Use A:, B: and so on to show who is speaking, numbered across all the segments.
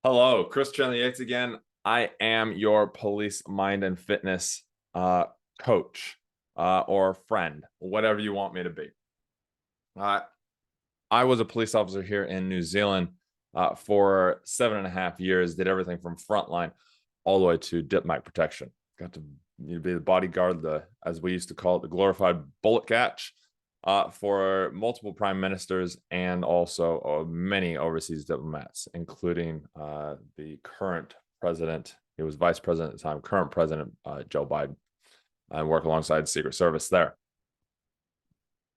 A: Hello, Chris Chandler-Yates again. I am your police mind and fitness coach or friend, whatever you want me to be. Uh, I was a police officer here in New Zealand for 7.5 years, did everything from frontline all the way to diplomatic protection. Got to be the bodyguard, as we used to call it, the glorified bullet catch for multiple prime ministers and also many overseas diplomats, including the current president. He was vice president at the time, current president Joe Biden, and work alongside Secret Service there.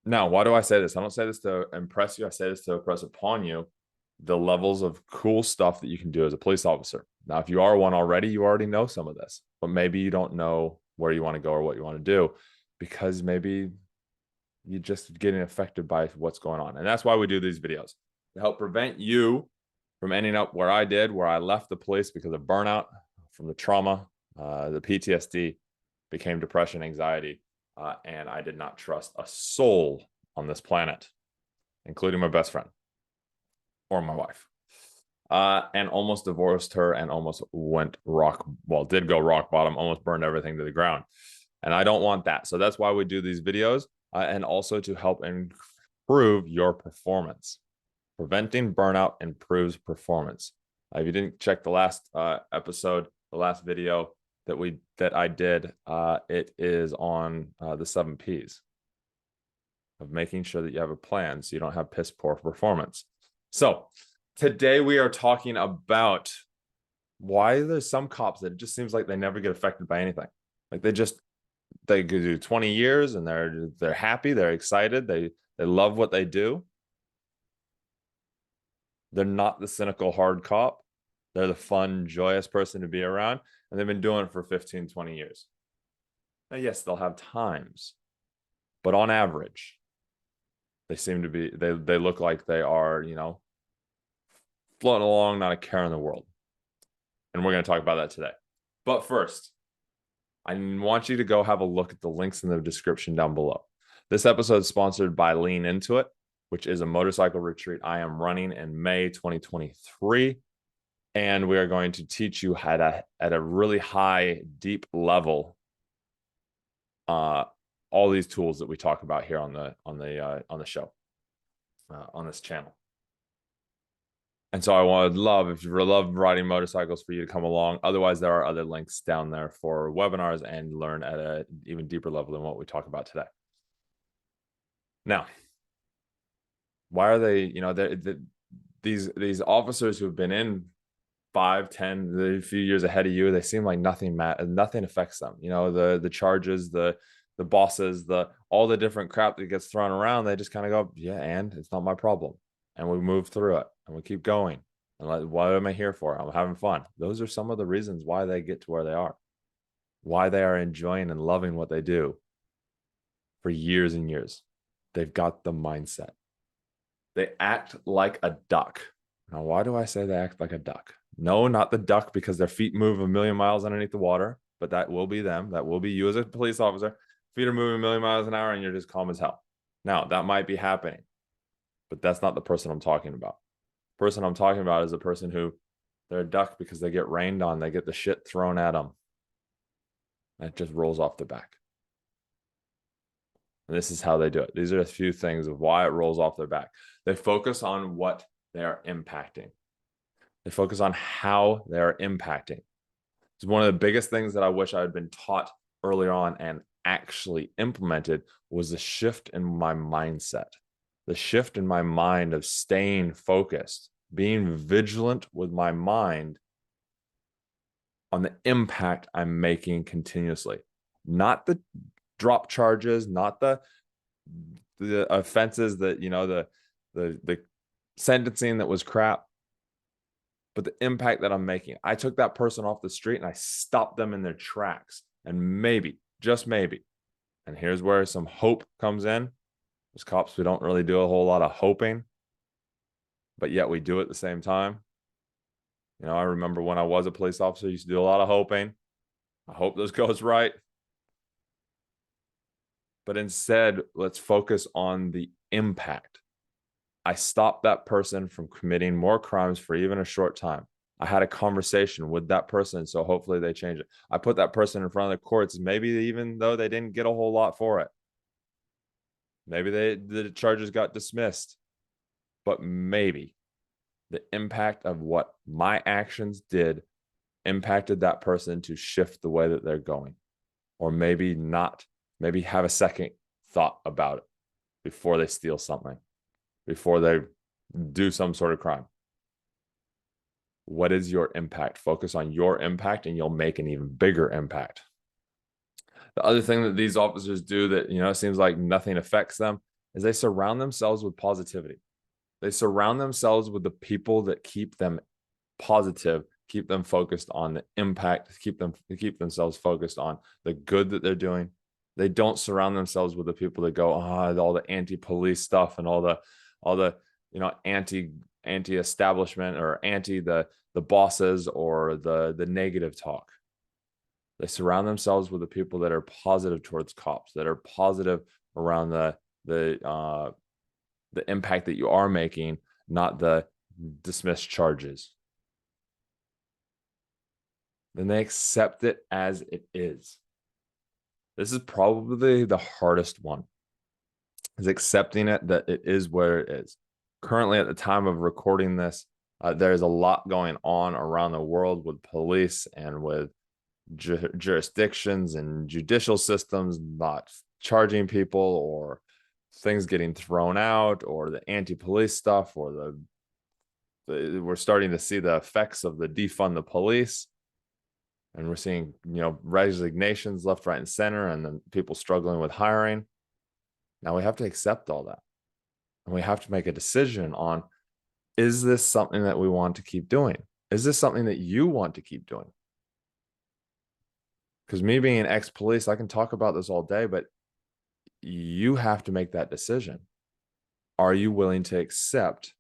A: Now, why do I say this? I don't say this to impress you. I say this to impress upon you the levels of cool stuff that you can do as a police officer. Now, if you are one already, you already know some of this, but maybe you don't know where you want to go or what you want to do because maybe you're just getting affected by what's going on. And that's why we do these videos, to help prevent you from ending up where I did, where I left the police because of burnout, from the trauma, the PTSD, became depression, anxiety, and I did not trust a soul on this planet, including my best friend or my wife, and almost divorced her and almost did go rock bottom, almost burned everything to the ground. And I don't want that. So that's why we do these videos, and also to help improve your performance. Preventing burnout improves performance. If you didn't check the last episode, the last video that I did, it is on the 7 Ps of making sure that you have a plan so you don't have piss poor performance. So today we are talking about why there's some cops that it just seems like they never get affected by anything. Like they could do 20 years and they're happy, they're excited, they love what they do. They're not the cynical hard cop. They're the fun, joyous person to be around, and they've been doing it for 15, 20 years. Now, yes, they'll have times, but on average, they look like they are, floating along, not a care in the world. And we're going to talk about that today. But first, I want you to go have a look at the links in the description down below. This episode is sponsored by Lean Into It, which is a motorcycle retreat I am running in May 2023. And we are going to teach you how to, at a really high, deep level, all these tools that we talk about here on the show, on this channel. And so if you love riding motorcycles, for you to come along. Otherwise, there are other links down there for webinars and learn at an even deeper level than what we talk about today. Now, why are they, these officers who've been in 5, 10, a few years ahead of you, they seem like nothing affects them. The charges, the bosses, all the different crap that gets thrown around, they just kind of go, yeah, and it's not my problem. And we move through it and we keep going. And what am I here for? I'm having fun. Those are some of the reasons why they get to where they are, why they are enjoying and loving what they do for years and years. They've got the mindset. They act like a duck. Now, why do I say they act like a duck? No, not the duck because their feet move a million miles underneath the water, but that will be them. That will be you as a police officer. Feet are moving a million miles an hour and you're just calm as hell. Now, that might be happening, but that's not the person I'm talking about. The person I'm talking about is a person who they're a duck because they get rained on. They get the shit thrown at them. And it just rolls off the back. And this is how they do it. These are a few things of why it rolls off their back. They focus on what they are impacting. They focus on how they're impacting. It's one of the biggest things that I wish I had been taught earlier on and actually implemented was the shift in my mindset, the shift in my mind of staying focused, being vigilant with my mind on the impact I'm making continuously, not the drop charges, not the offenses that, the sentencing that was crap, but the impact that I'm making. I took that person off the street and I stopped them in their tracks. And maybe, just maybe, and here's where some hope comes in. As cops, we don't really do a whole lot of hoping, but yet we do it at the same time. I remember when I was a police officer, I used to do a lot of hoping. I hope this goes right. But instead, let's focus on the impact. I stopped that person from committing more crimes for even a short time. I had a conversation with that person, so hopefully they change it. I put that person in front of the courts, maybe even though they didn't get a whole lot for it. Maybe the charges got dismissed, but maybe the impact of what my actions did impacted that person to shift the way that they're going, or maybe not, maybe have a second thought about it before they steal something, before they do some sort of crime. What is your impact? Focus on your impact and you'll make an even bigger impact. The other thing that these officers do that, it seems like nothing affects them is they surround themselves with positivity. They surround themselves with the people that keep them positive, keep them focused on the impact, keep themselves focused on the good that they're doing. They don't surround themselves with the people that go, all the anti-police stuff and all the anti-establishment or anti the bosses or the negative talk. They surround themselves with the people that are positive towards cops, that are positive around the impact that you are making, not the dismissed charges. Then they accept it as it is. This is probably the hardest one, is accepting it that it is where it is. Currently, at the time of recording this, there's a lot going on around the world with police and with jurisdictions and judicial systems not charging people, or things getting thrown out, or the anti-police stuff, or we're starting to see the effects of the defund the police. And we're seeing, resignations left, right, and center, and then people struggling with hiring. Now we have to accept all that. And we have to make a decision on, is this something that we want to keep doing? Is this something that you want to keep doing? Because me being ex-police, I can talk about this all day, but you have to make that decision. Are you willing to accept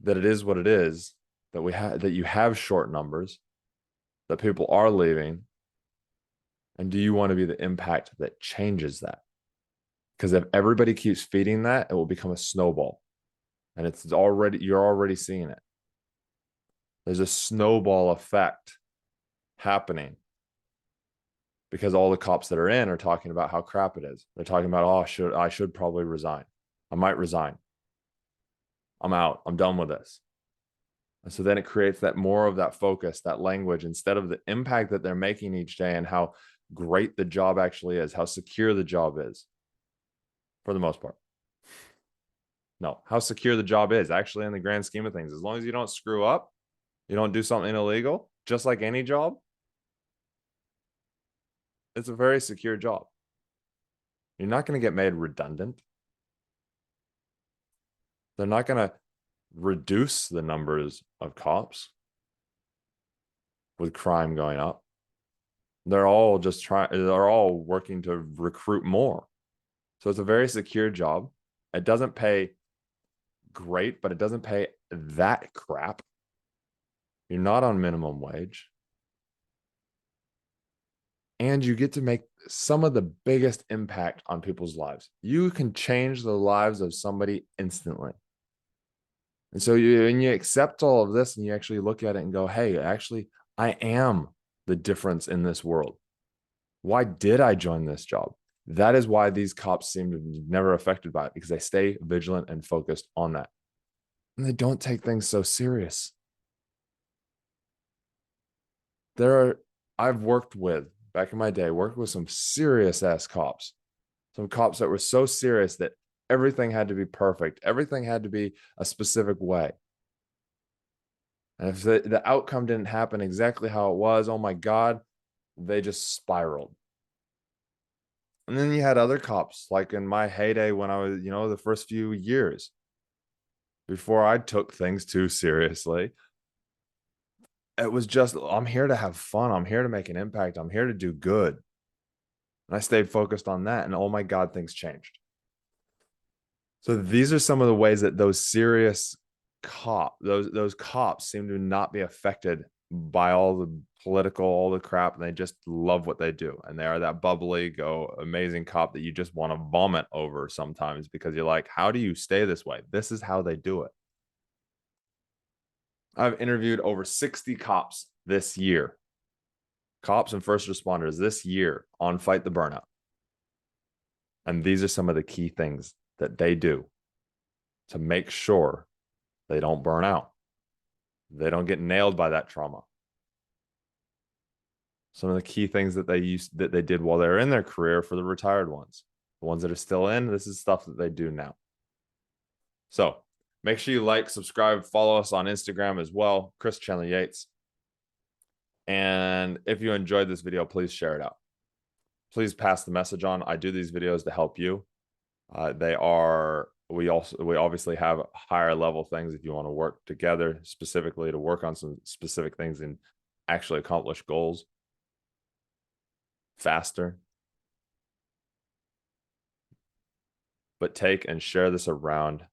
A: that it is what it is, that you have short numbers, that people are leaving, and do you want to be the impact that changes that? Because if everybody keeps feeding that, it will become a snowball, and you're already seeing it. There's a snowball effect happening because all the cops that are in are talking about how crap it is. They're talking about, I should probably resign. I might resign. I'm out. I'm done with this. And so then it creates that more of that focus, that language, instead of the impact that they're making each day and how great the job actually is, how secure the job is, for the most part. No, how secure the job is actually in the grand scheme of things. As long as you don't screw up, you don't do something illegal, just like any job, it's a very secure job. You're not going to get made redundant. They're not going to reduce the numbers of cops with crime going up. They're all working to recruit more. So it's a very secure job. It doesn't pay great, but it doesn't pay that crap. You're not on minimum wage. And you get to make some of the biggest impact on people's lives. You can change the lives of somebody instantly. And so when you accept all of this and you actually look at it and go, hey, actually, I am the difference in this world. Why did I join this job? That is why these cops seem to be never affected by it, because they stay vigilant and focused on that. And they don't take things so serious. I've worked with, back in my day, worked with some serious ass cops. Some cops that were so serious that everything had to be perfect. Everything had to be a specific way. And if the outcome didn't happen exactly how it was, oh my God, they just spiraled. And then you had other cops, like in my heyday when I was, the first few years before I took things too seriously. It was just, I'm here to have fun. I'm here to make an impact. I'm here to do good. And I stayed focused on that. And oh my God, things changed. So these are some of the ways that those serious those cops seem to not be affected by all the crap, and they just love what they do. And they are that bubbly, amazing cop that you just want to vomit over sometimes, because you're like, how do you stay this way? This is how they do it. I've interviewed over 60 cops this year, cops and first responders this year on Fight the Burnout. And these are some of the key things that they do to make sure they don't burn out. They don't get nailed by that trauma. Some of the key things that they did while they were in their career for the retired ones. The ones that are still in, this is stuff that they do now. So make sure you like, subscribe, follow us on Instagram as well, Chris Chandler-Yates. And if you enjoyed this video, please share it out. Please pass the message on. I do these videos to help you. We obviously have higher level things if you want to work together specifically to work on some specific things and actually accomplish goals faster. But take and share this around,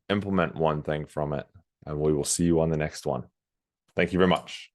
A: implement one thing from it, and we will see you on the next one. Thank you very much.